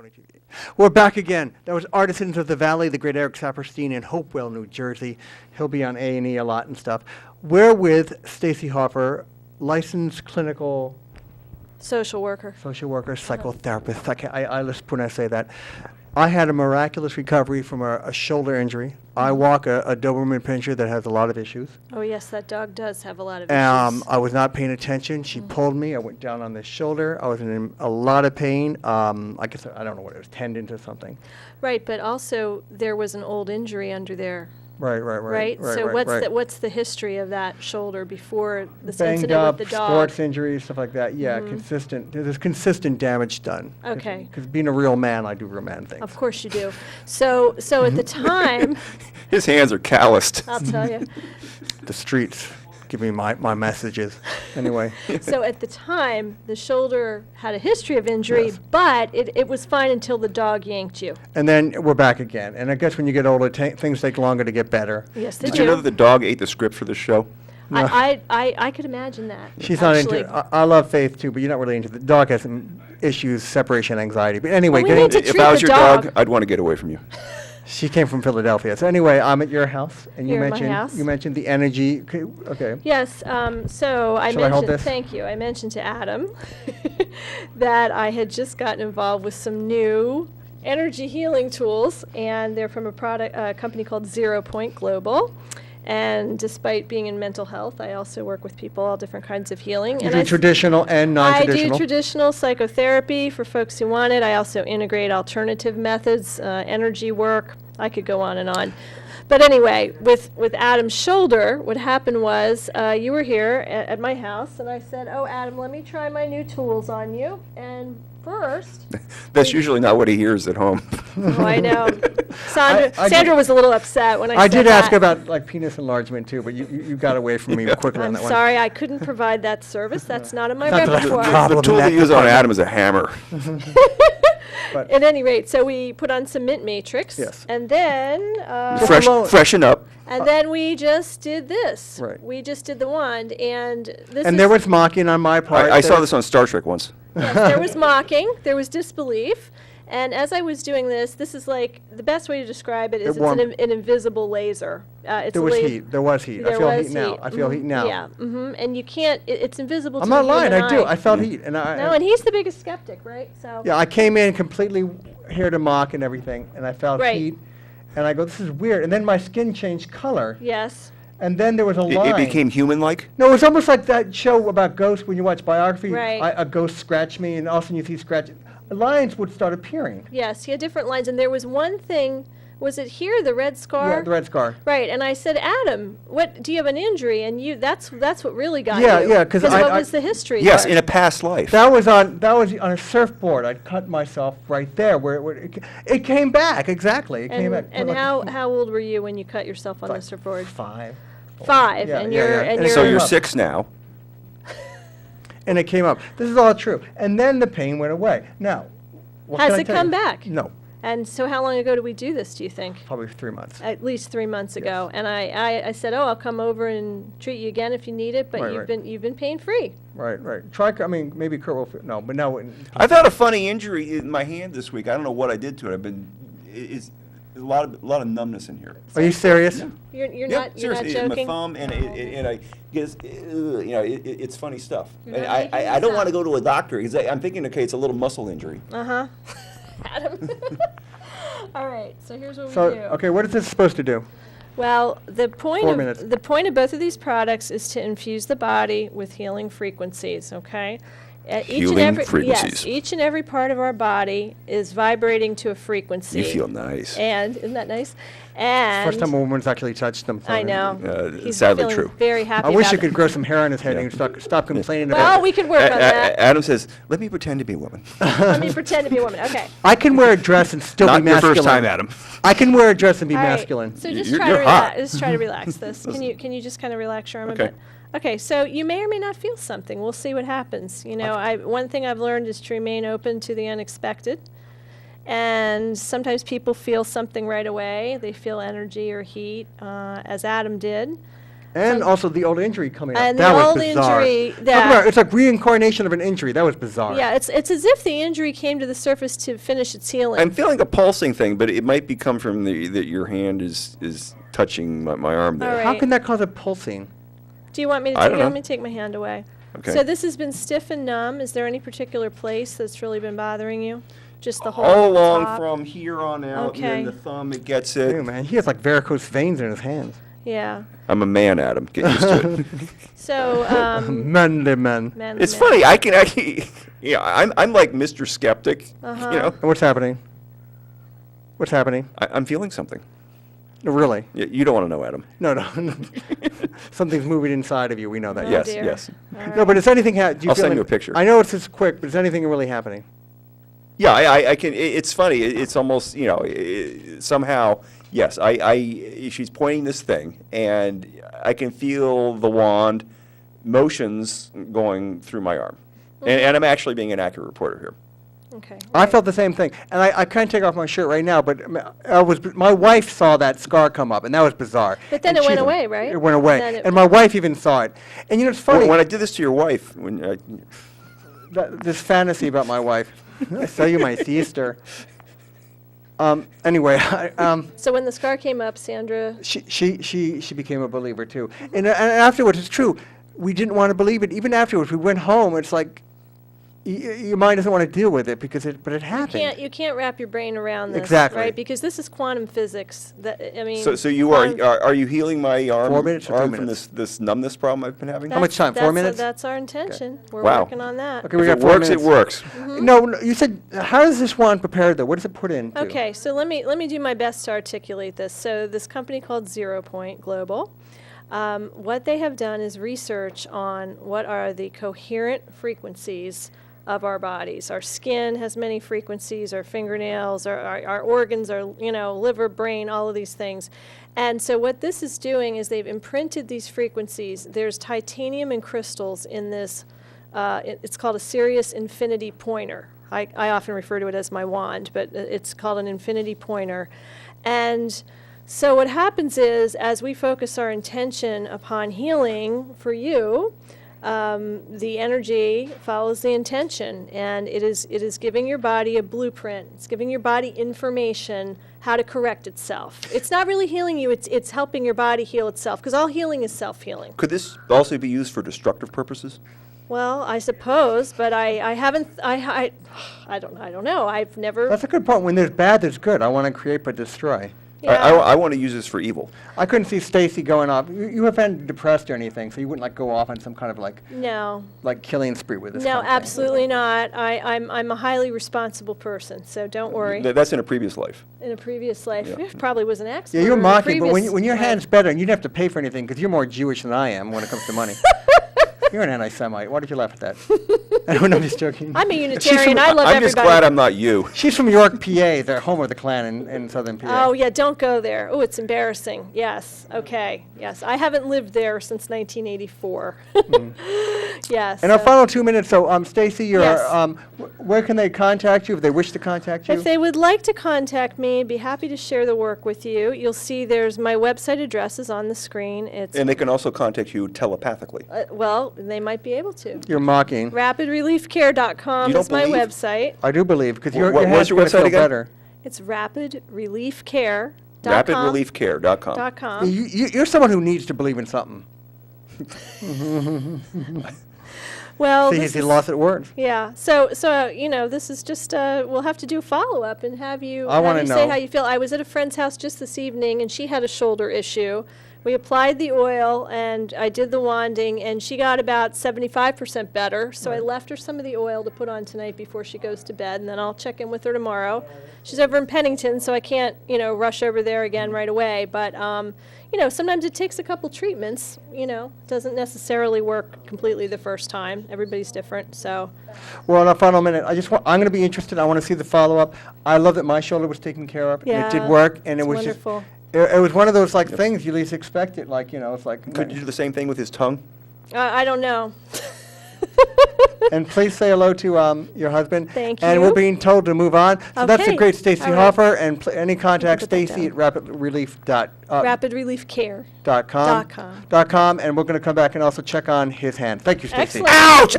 22 feet. We're back again. That was Artisans of the Valley, the great Eric Saperstein in Hopewell, New Jersey. He'll be on A&E a lot and stuff. We're with Stacy Hoffer, licensed clinical social worker, psychotherapist. I lisp when I say that. I had a miraculous recovery from a shoulder injury. I walk a Doberman Pinscher that has a lot of issues. Oh yes, that dog does have a lot of issues. I was not paying attention. She pulled me. I went down on the shoulder. I was in a lot of pain. I guess I don't know what it was, tendons or something. Right, but also there was an old injury under there. Right. So what's the history of that shoulder before this Banged incident up, with the dog? sports injuries, stuff like that. Yeah, consistent. There's consistent damage done. Okay. Because being a real man, I do real man things. Of course you do. So at the time, his hands are calloused. I'll tell you. The streets give me my messages. Anyway. So at the time, the shoulder had a history of injury, Yes. but it was fine until the dog yanked you. And then we're back again. And I guess when you get older, things take longer to get better. Yes, they Did do. you know that the dog ate the script for the show? No. I could imagine that. She's not actually. into. I love Faith too, but you're not really into. The dog has some issues, separation anxiety. But anyway, Well, we need to If treat I was the your dog. dog, I'd want to get away from you. she came from Philadelphia. So anyway, I'm at your house, and You're at my house. you mentioned the energy. Okay. Yes, so I Shall I hold mentioned, this? thank you, I mentioned to Adam that I had just gotten involved with some new energy healing tools, and they're from a company called 0 Point Global. And despite being in mental health, I also work with people, all different kinds of healing. You And do traditional and non-traditional. I do traditional psychotherapy for folks who want it. I also integrate alternative methods, energy work. I could go on and on. But anyway, with Adam's shoulder, what happened was you were here at my house, and I said, oh, Adam, let me try my new tools on you. And first... That's usually not what he hears at home. Oh, I know. I Sandra was a little upset when I said that. I did ask about like penis enlargement too, but you got away from me quickly on I'm that one. sorry, I couldn't provide that service. That's not in my Not that I- repertoire. The tool they use on Adam is a hammer. But At any rate, so we put on some mint matrix. Yes. And then... Freshen up. And then we just did this. Right. We just did the wand, and this and is... there was mocking on my part. I saw this on Star Trek once. Yes, there was mocking, there was disbelief, and as I was doing this is like, the best way to describe it is It warmed- it's an invisible laser. It's There a was laser. heat. There was heat. I There feel was heat now. I feel heat now. Yeah, and you can't, it's invisible I'm to not the lying. human I do. eye. I felt heat, and No, and he's the biggest skeptic, right? So. yeah, I came in completely here to mock and everything, and I felt Right. heat, and I go, this is weird. And then my skin changed color, Yes. and then there was a line. It became human-like? No, it was almost like that show about ghosts when you watch biography. Right. A ghost scratched me, and all of a sudden you see scratches. Lines would start appearing. Yes, he had different lines, and there was one thing, was it here, the red scar? Yeah, the red scar. Right, and I said, Adam, what, do you have an injury? And that's what really got Yeah, you. yeah, 'cause what I- was the history Yes, there? in a past life. That was on a surfboard. I'd cut myself right there where it came back, exactly. It came back. And like how old were you when you cut yourself on the surfboard? 5. 5, Yeah, and yeah, you're yeah. and And So you're you're up. 6 now. And it came up. This is all true. And then the pain went away. Now, what Has can I it tell come you? back? No, And so how long ago did we do this, do you think? probably 3 months. At least 3 months ago. And I said, oh, I'll come over and treat you again if you need it, but Right, you've been pain free. Right. Try. I mean, maybe Kurt will. No, but no. I've had a funny injury in my hand this week. I don't know what I did to it. I've been, it's a lot of numbness in here. Are you serious? You're Yeah, not seriously, joking. my thumb and I guess it's funny stuff. You're And not making I this don't want to up. go to a doctor because I'm thinking, okay, it's a little muscle injury. Uh-huh. Adam. All right, so here's what we So, do. okay, what is this supposed to do? Well, the point 4 minutes. of both of these products is to infuse the body with healing frequencies, okay? Healing frequencies. Yes, each and every part of our body is vibrating to a frequency. You feel nice. And isn't that nice? And First time a woman's actually touched them. so I know. He's sadly feeling true. very happy I wish about you could it. grow some hair on his head Yeah. and stop complaining Well, about we could work on that. Adam says, let me pretend to be a woman. Let me pretend to be a woman. Okay. I can wear a dress and still Not be your masculine. first time, Adam. I can wear a dress and be All right, masculine. So just You're- try to you're hot. relax. Just try to relax this. Can you just kind of relax your arm Okay. a bit? Okay, so you may or may not feel something. We'll see what happens. You know, one thing I've learned is to remain open to the unexpected. And sometimes people feel something right away. They feel energy or heat, as Adam did. And also the old injury coming up. And that the was old bizarre. injury Talk that- about- it's like reincarnation of an injury. That was bizarre. Yeah, it's as if the injury came to the surface to finish its healing. I'm feeling a pulsing thing, but it might be come from that your hand is touching my arm there. All right. How can that cause a pulsing? Do you want me to I take don't it? know. Let me take my hand away. Okay. So this has been stiff and numb. Is there any particular place that's really been bothering you? Just the whole All along top? from here on out, and Okay. then the thumb, it gets Hey, it. man, he has like varicose veins in his hands. Yeah. I'm a man, Adam. Get used to it. So, Manly man. man, It's man. funny. I can, yeah. I'm like Mr. Skeptic. Uh-huh. You know, What's happening? What's happening? I'm feeling something. No, really? You don't want to know, Adam. No, no. Something's moving inside of you. We know that. Oh, Yes, dear. yes. All No, right. but is anything do you I'll feel send you any- a picture. I know it's just quick, but is anything really happening? Yeah, I can. It's funny. It's almost, somehow. Yes, she's pointing this thing, and I can feel the wand motions going through my arm, and I'm actually being an accurate reporter here. Okay. I right. felt the same thing, and I can't take off my shirt right now. But my wife saw that scar come up, and that was bizarre. But then And it she went said- away, right? It went away, Then it- and my wife even saw it. And it's funny. When I did this to your wife, This fantasy about my wife. I saw you, my sister. Anyway, So when the scar came up, Sandra. she became a believer too. And afterwards, it's true. We didn't want to believe it. Even afterwards, we went home. It's like your mind doesn't want to deal with it but it happened. You can't wrap your brain around this, Exactly. right? Because this is quantum physics. I mean. so you quantum- are you healing my arm, 4 minutes or 2 arm from minutes? this numbness problem I've been having? How much time? 4 that's- minutes? That's our intention. We're Wow. working on that. Okay, we If got it 4 works, minutes. it works. No, you said how does this wand prepare though? What does it put into? Okay, so let me do my best to articulate this. So this company called 0 Point Global, what they have done is research on what are the coherent frequencies of our bodies. Our skin has many frequencies, our fingernails, our organs, our liver, brain, all of these things. And so what this is doing is they've imprinted these frequencies. There's titanium and crystals in this. It's called a Sirius Infinity Pointer. I often refer to it as my wand, but it's called an infinity pointer. And so what happens is, as we focus our intention upon healing for you, the energy follows the intention, and it is giving your body a blueprint. It's giving your body information how to correct itself. It's not really healing you, it's helping your body heal itself, because all healing is self-healing. Could this also be used for destructive purposes? Well, I suppose, but I haven't, I don't know. I've never. That's a good point. When there's bad, there's good. I want to create but destroy. I want to use this for evil. I couldn't see Stacy going off. You haven't been depressed or anything, so you wouldn't go off on some kind of No. killing spree with this. No, kind of thing. absolutely not. I'm a highly responsible person, so don't worry. That's in a previous life. In a previous life, Yeah. probably was an accident. Yeah, you're or a mocking, but previous when your life. hand's better, and you don't have to pay for anything because you're more Jewish than I am when it comes to money. You're an anti-Semite. Why did you laugh at that? I'm just joking. I'm a She's Unitarian. from- I love I'm everybody. just glad I'm not you. She's from York, PA. They're home of the Klan in southern PA. Oh, yeah, don't go there. Oh, it's embarrassing. Yes, okay, yes. I haven't lived there since 1984. Yes. In our final 2 minutes, so Stacy, Yes. where can they contact you if they wish to contact you? If they would like to contact me, I'd be happy to share the work with you. You'll see there's my website address is on the screen. It's, And they can also contact you telepathically. well, they might be able to. You're mocking. RapidReliefCare.com You don't is my believe? website. I do believe because your What was hand's your gonna website feel again? better. It's RapidReliefCare.com. RapidReliefCare.com. You're someone who needs to believe in something. Well, See, this he is- lost at words. Yeah. So this is just we'll have to do a follow-up and have you I wanna say know. how you feel. I was at a friend's house just this evening, and she had a shoulder issue. We applied the oil, and I did the wanding, and she got about 75% better. So I left her some of the oil to put on tonight before she goes to bed, and then I'll check in with her tomorrow. She's over in Pennington, so I can't, rush over there again right away. But, sometimes it takes a couple treatments. Doesn't necessarily work completely the first time. Everybody's different, so. Well, in our final minute, I'm going to be interested. I want to see the follow-up. I love that my shoulder was taken care of, and it did Yeah, work, and it it's was wonderful. just. It was one of those things you least expect it. It's like. Could you do the same thing with his tongue? I don't know. And please say hello to your husband. Thank And we're you. being told to move on. So that's the Okay. great Stacy All right. Hoffer. And any contact, put that Stacy down. at rapidrelief.com. RapidReliefCare. .com. And we're going to come back and also check on his hand. Thank you, Stacy. Excellent. Ouch!